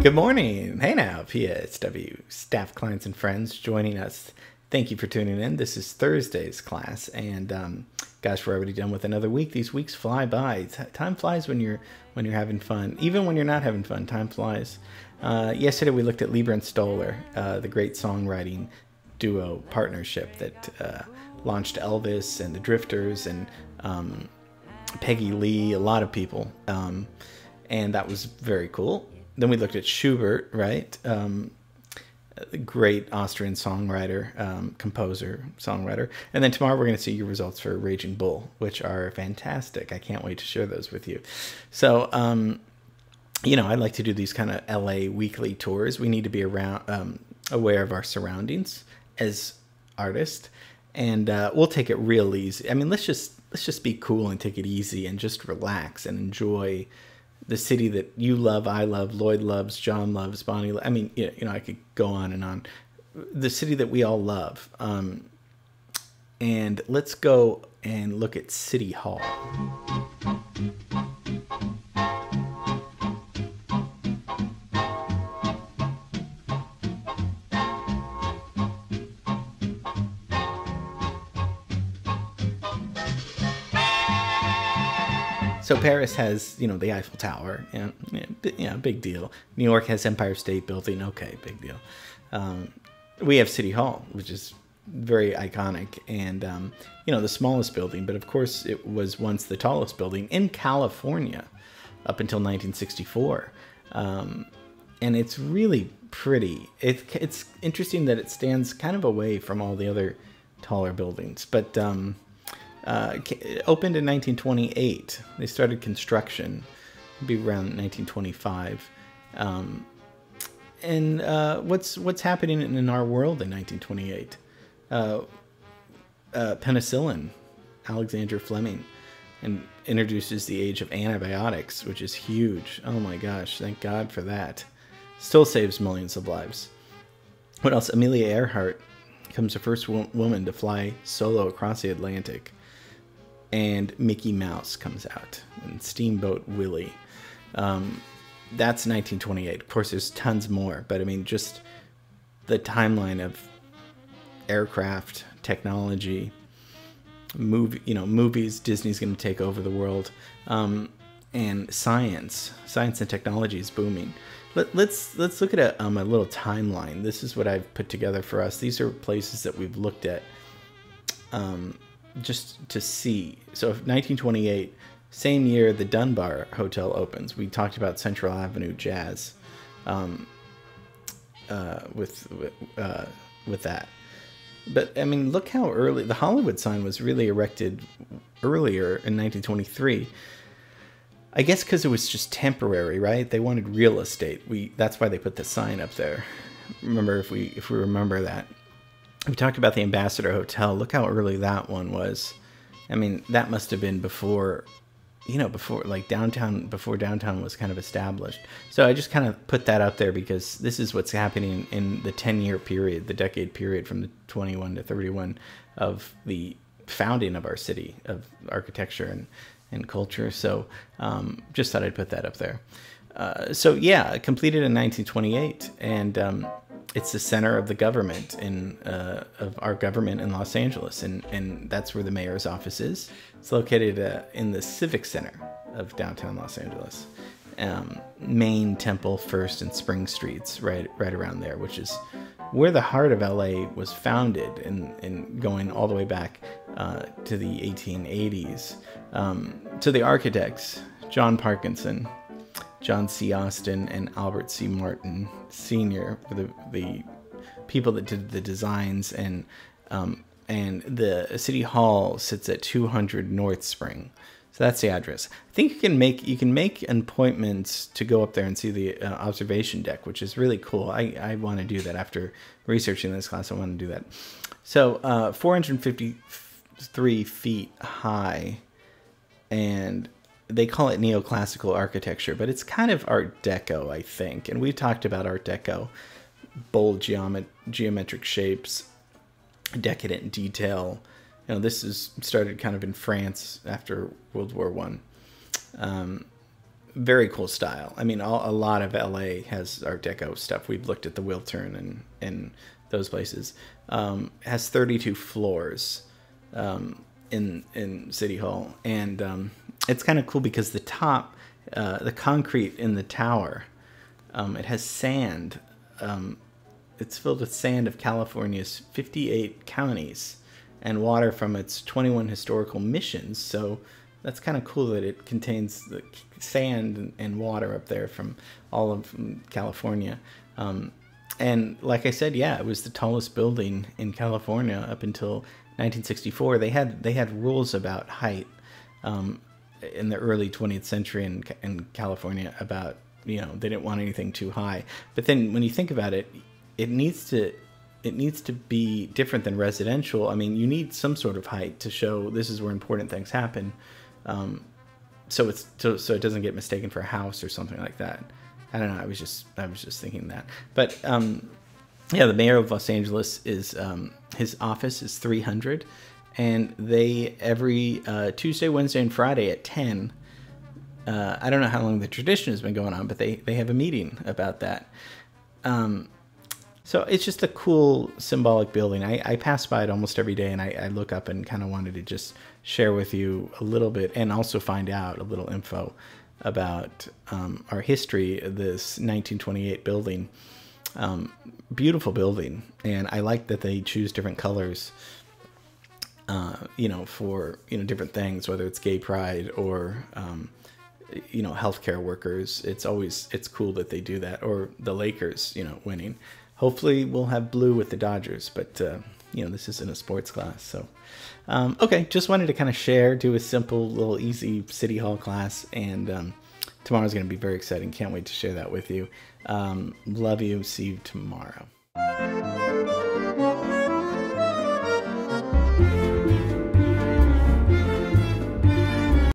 Good morning. Hey now, PSW staff, clients, and friends joining us. Thank you for tuning in. This is Thursday's class, and gosh, we're already done with another week. These weeks fly by. Time flies when you're having fun. Even when you're not having fun, time flies. Yesterday we looked at Leiber and Stoller, the great songwriting duo partnership that launched Elvis and the Drifters and Peggy Lee, a lot of people, and that was very cool. Then we looked at Schubert, right? The great Austrian songwriter, composer, songwriter. And then tomorrow we're going to see your results for Raging Bull, which are fantastic. I can't wait to share those with you. So, you know, I like to do these kind of LA weekly tours. We need to be around, aware of our surroundings as artists, and we'll take it real easy. I mean, let's just be cool and take it easy and just relax and enjoy the city that you love, I love, Lloyd loves, John loves, Bonnie. I mean, you know, I could go on and on. The city that we all love. And let's go and look at City Hall. So Paris has, you know, the Eiffel Tower, big deal. New York has Empire State Building, okay, big deal. We have City Hall, which is very iconic, and you know, the smallest building, but of course it was once the tallest building in California up until 1964, and it's really pretty. It's interesting that it stands kind of away from all the other taller buildings, but opened in 1928. They started construction, maybe around 1925. And what's happening in our world in 1928? Penicillin, Alexander Fleming, and introduces the age of antibiotics, which is huge. Oh my gosh, thank God for that. Still saves millions of lives. What else? Amelia Earhart becomes the first woman to fly solo across the Atlantic. And Mickey Mouse comes out, and Steamboat Willie. That's 1928. Of course, there's tons more, but I mean, just the timeline of aircraft, technology, movies. Disney's going to take over the world, and science and technology is booming. Let's look at a little timeline. This is what I've put together for us. These are places that we've looked at. Just to see. So 1928, same year the Dunbar Hotel opens. We talked about Central Avenue Jazz with that. But I mean, look how early the Hollywood sign was really erected earlier in 1923. I guess because it was just temporary, right? They wanted real estate. That's why they put the sign up there. Remember, if we remember that. We talked about the Ambassador Hotel. Look how early that one was. I mean, that must have been before downtown was kind of established. So I just kind of put that out there because this is what's happening in the 10-year period, the decade period from the 21 to 31 of the founding of our city, of architecture and culture. So just thought I'd put that up there. So yeah, completed in 1928, and it's the center of the government of our government in Los Angeles, and that's where the mayor's office is. It's located in the Civic Center of downtown Los Angeles. Main, Temple, First, and Spring Streets, right around there, which is where the heart of LA was founded, and going all the way back to the 1880s. To the architects, John Parkinson, John C. Austin, and Albert C. Martin Sr. were the people that did the designs, and the City Hall sits at 200 North Spring. So that's the address. I think you can make appointments to go up there and see the observation deck, which is really cool. I want to do that after researching this class. I want to do that. So 453 feet high, and they call it neoclassical architecture, but it's kind of Art Deco, I think. And we've talked about Art Deco, bold geometric shapes, decadent detail, You know, this is started kind of in France after World War One. Very cool style. I mean, a lot of LA has Art Deco stuff. We've looked at the Wiltern and those places. Has 32 floors in City Hall, and it's kind of cool because the top, the concrete in the tower, it has sand. It's filled with sand of California's 58 counties and water from its 21 historical missions. So that's kind of cool that it contains the sand and water up there from all of California. And like I said, yeah, it was the tallest building in California up until 1964. They had rules about height in the early 20th century in California about, you know, they didn't want anything too high. But then when you think about it, it needs to be different than residential. I mean, you need some sort of height to show this is where important things happen. So it doesn't get mistaken for a house or something like that. I don't know. I was just thinking that. But yeah, the mayor of Los Angeles is his office is 300, and they every Tuesday, Wednesday, and Friday at 10. I don't know how long the tradition has been going on, but they have a meeting about that. So it's just a cool symbolic building. I pass by it almost every day, and I look up and kind of wanted to just share with you a little bit and also find out a little info about our history of this 1928 building. Beautiful building, and I like that they choose different colors, you know, for, you know, different things, whether it's gay pride or you know, healthcare workers. It's cool that they do that, or the Lakers, you know, winning. Hopefully we'll have blue with the Dodgers, but you know, this isn't a sports class. So okay, just wanted to kind of share, do a simple little easy City Hall class, and tomorrow's going to be very exciting. Can't wait to share that with you. Love you. See you tomorrow.